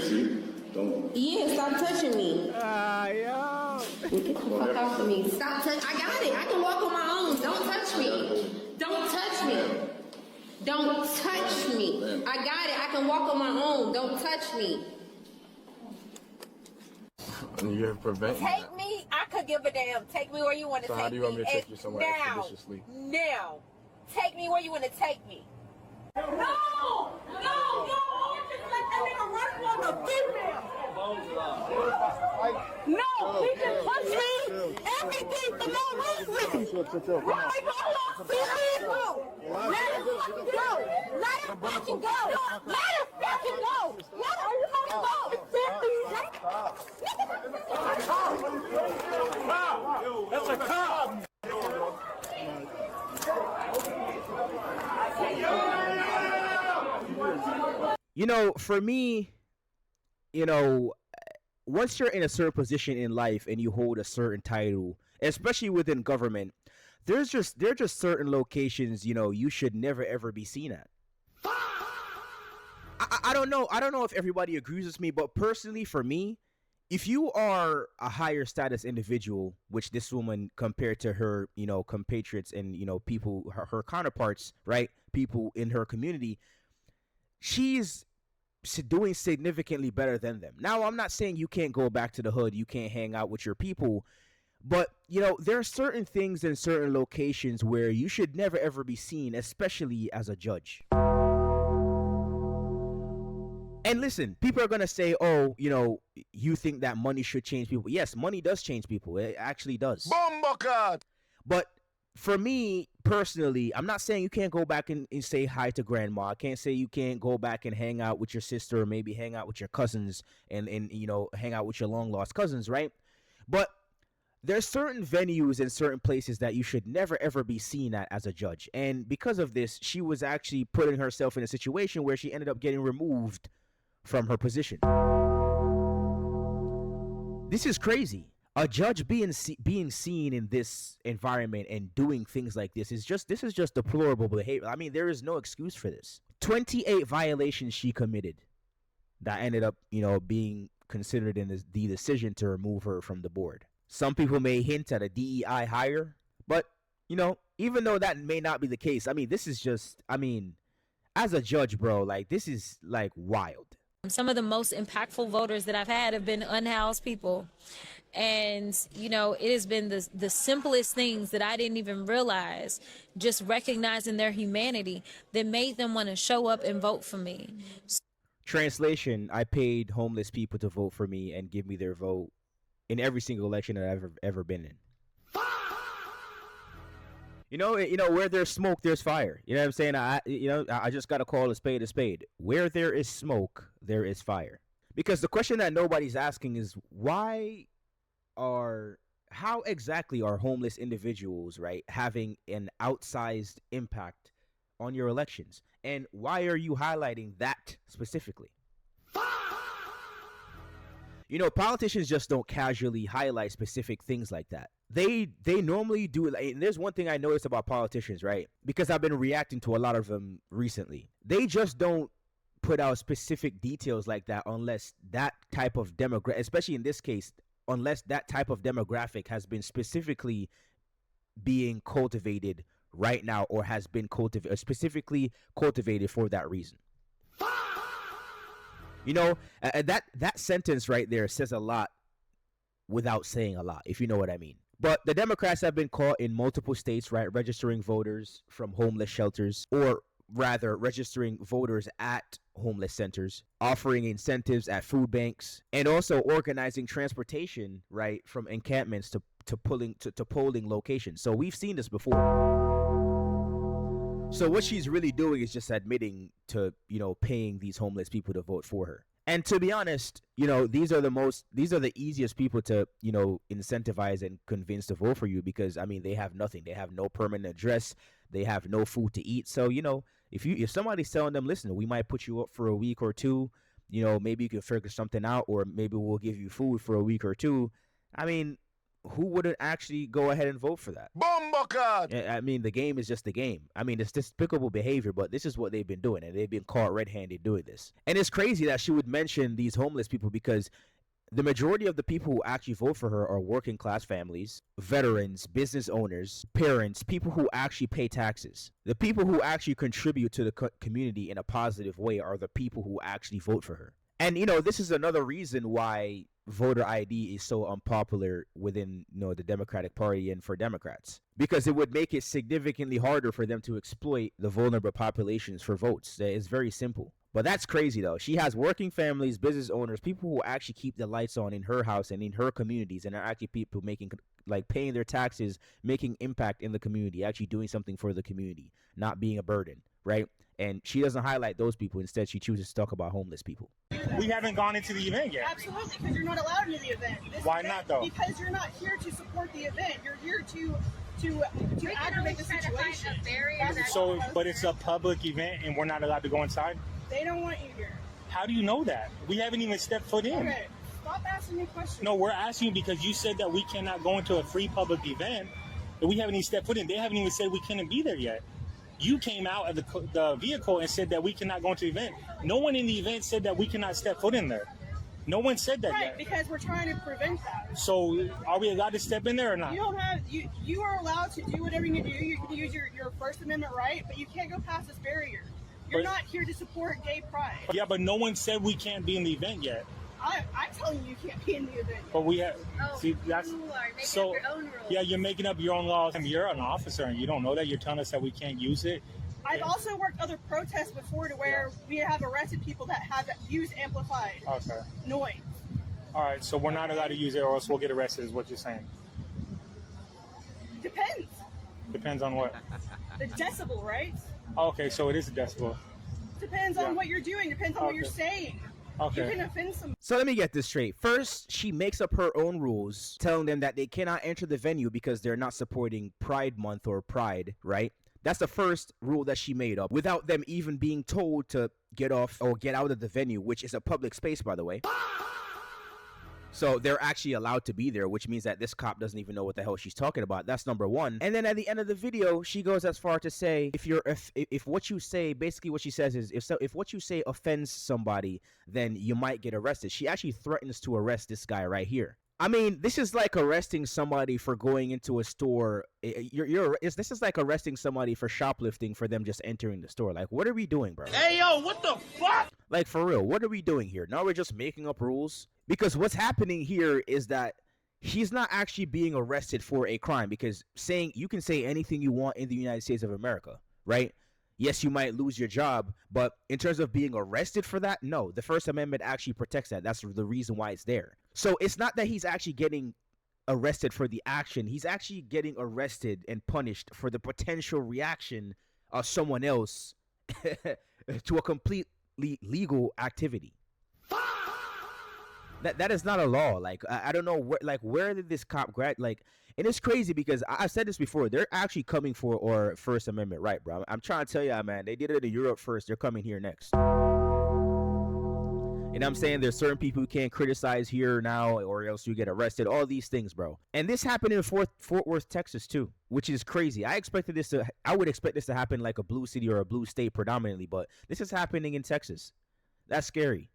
touch you. Don't. Yeah, stop touching me. Yo. Get the fuck off of me. Stop touching. I got it. I can walk on my own. Don't touch me. Don't touch me. Don't touch me. I got it. I can walk on my own. Don't touch me. You're preventing. Take me. I could give a damn. Take me where you want to take me. So how do you want me to take you somewhere expeditiously? Now. Take me where you want to take me. No! No! No! Just let that nigga run on the female. No! He can touch me. Everything for no reason. Why go? Let him fucking go. Let him fucking go. Let him fucking go. Let him fucking go. That's a cop. You know, for me, you know, once you're in a certain position in life and you hold a certain title, especially within government, there are just certain locations, you know, you should never ever be seen at. I don't know if everybody agrees with me, but personally for me, if you are a higher status individual, which this woman compared to her, you know, compatriots and, you know, people, her counterparts, right? People in her community, she's doing significantly better than them. Now, I'm not saying you can't go back to the hood, you can't hang out with your people, but, you know, there are certain things in certain locations where you should never ever be seen, especially as a judge. And listen, people are going to say, oh, you know, you think that money should change people. Yes, money does change people. It actually does. But for me personally, I'm not saying you can't go back and say hi to grandma. I can't say you can't go back and hang out with your sister or maybe hang out with your cousins and you know, hang out with your long lost cousins, right? But there's certain venues and certain places that you should never ever be seen at as a judge. And because of this, she was actually putting herself in a situation where she ended up getting removed from her position. This is crazy. A judge being seen in this environment and doing things like this is just deplorable behavior. I mean, there is no excuse for this. 28 violations she committed that ended up, you know, being considered in the decision to remove her from the board. Some people may hint at a DEI hire, but, you know, even though that may not be the case, I mean, this is just, I mean, as a judge, bro, like, this is like wild. Some of the most impactful voters that I've had have been unhoused people. And, you know, it has been the simplest things that I didn't even realize, just recognizing their humanity, that made them want to show up and vote for me. Translation, I paid homeless people to vote for me and give me their vote in every single election that I've ever been in. You know, where there's smoke, there's fire. You know what I'm saying? I just got to call a spade a spade. Where there is smoke, there is fire. Because the question that nobody's asking is how exactly are homeless individuals, right, having an outsized impact on your elections? And why are you highlighting that specifically? You know, politicians just don't casually highlight specific things like that. They normally do it. And there's one thing I noticed about politicians, right? Because I've been reacting to a lot of them recently. They just don't put out specific details like that unless that type of demographic, especially in this case, unless that type of demographic has been specifically being cultivated right now or has been specifically cultivated for that reason. You know, that sentence right there says a lot without saying a lot, if you know what I mean. But the Democrats have been caught in multiple states, right, registering voters from homeless shelters, or rather registering voters at homeless centers, offering incentives at food banks, and also organizing transportation, right, from encampments to polling locations. So we've seen this before. So what she's really doing is just admitting to, you know, paying these homeless people to vote for her. And to be honest, you know, these are the easiest people to, you know, incentivize and convince to vote for you because, I mean, they have nothing. They have no permanent address. They have no food to eat. So, you know, if somebody's telling them, listen, we might put you up for a week or two, you know, maybe you can figure something out, or maybe we'll give you food for a week or two. I mean, who wouldn't actually go ahead and vote for that? I mean, the game is just the game. I mean, it's despicable behavior, but this is what they've been doing, and they've been caught red-handed doing this. And it's crazy that she would mention these homeless people because the majority of the people who actually vote for her are working class families, veterans, business owners, parents, people who actually pay taxes. The people who actually contribute to the community in a positive way are the people who actually vote for her. And, you know, this is another reason why voter ID is so unpopular within, you know, the Democratic Party and for Democrats, because it would make it significantly harder for them to exploit the vulnerable populations for votes. It's very simple. But that's crazy, though. She has working families, business owners, people who actually keep the lights on in her house and in her communities, and are actually people making, like, paying their taxes, making impact in the community, actually doing something for the community, not being a burden, right? And she doesn't highlight those people. Instead, she chooses to talk about homeless people. We haven't gone into the event yet. Absolutely, because you're not allowed into the event. Why not, though? Because you're not here to support the event. You're here to aggravate the situation. So, but it's a public event, and we're not allowed to go inside? They don't want you here. How do you know that? We haven't even stepped foot in. Okay, stop asking me questions. No, we're asking you because you said that we cannot go into a free public event, and we haven't even stepped foot in. They haven't even said we couldn't be there yet. You came out of the vehicle and said that we cannot go into the event. No one in the event said that we cannot step foot in there. No one said that right, yet. Because we're trying to prevent that. So are we allowed to step in there or not? You don't have you are allowed to do whatever you can do. You can use your First Amendment right, but you can't go past this barrier. You're not here to support gay pride. Yeah, but no one said we can't be in the event yet. I'm telling you can't be in the event yet. But we have. Oh, see, that's you are making so. up your own rules. Yeah, you're making up your own laws. I mean, you're an officer and you don't know that. You're telling us that we can't use it. I've also worked other protests before to where we have arrested people that have used amplified noise. All right, so we're not allowed to use it, or else we'll get arrested. Is what you're saying? Depends. Depends on what? The decibel, right? Okay, so it is a decibel. Depends on what you're doing. Depends on what you're saying. Okay. You can offend someone. So let me get this straight. First, she makes up her own rules, telling them that they cannot enter the venue because they're not supporting Pride Month or Pride, right? That's the first rule that she made up without them even being told to get off or get out of the venue, which is a public space, by the way. So they're actually allowed to be there, which means that this cop doesn't even know what the hell she's talking about. That's number one. And then at the end of the video, she goes as far to say, if what you say, basically what she says is, if what you say offends somebody, then you might get arrested. She actually threatens to arrest this guy right here. I mean, this is like arresting somebody for going into a store. This is like arresting somebody for shoplifting for them just entering the store. Like, what are we doing, bro? Hey, yo, what the fuck? Like, for real, what are we doing here? Now we're just making up rules? Because what's happening here is that he's not actually being arrested for a crime, because you can say anything you want in the United States of America, right? Yes, you might lose your job, but in terms of being arrested for that, no. The First Amendment actually protects that. That's the reason why it's there. So it's not that he's actually getting arrested for the action. He's actually getting arrested and punished for the potential reaction of someone else to a completely legal activity. That is not a law. Like, I don't know where did this cop grad, like, and it's crazy because I've said this before. They're actually coming for our First Amendment right, bro. I'm trying to tell you, man. They did it in Europe first. They're coming here next. And I'm saying there's certain people who can't criticize here now, or else you get arrested. All these things, bro. And this happened in Fort Worth, Texas, too, which is crazy. I would expect this to happen like a blue city or a blue state predominantly, but this is happening in Texas. That's scary.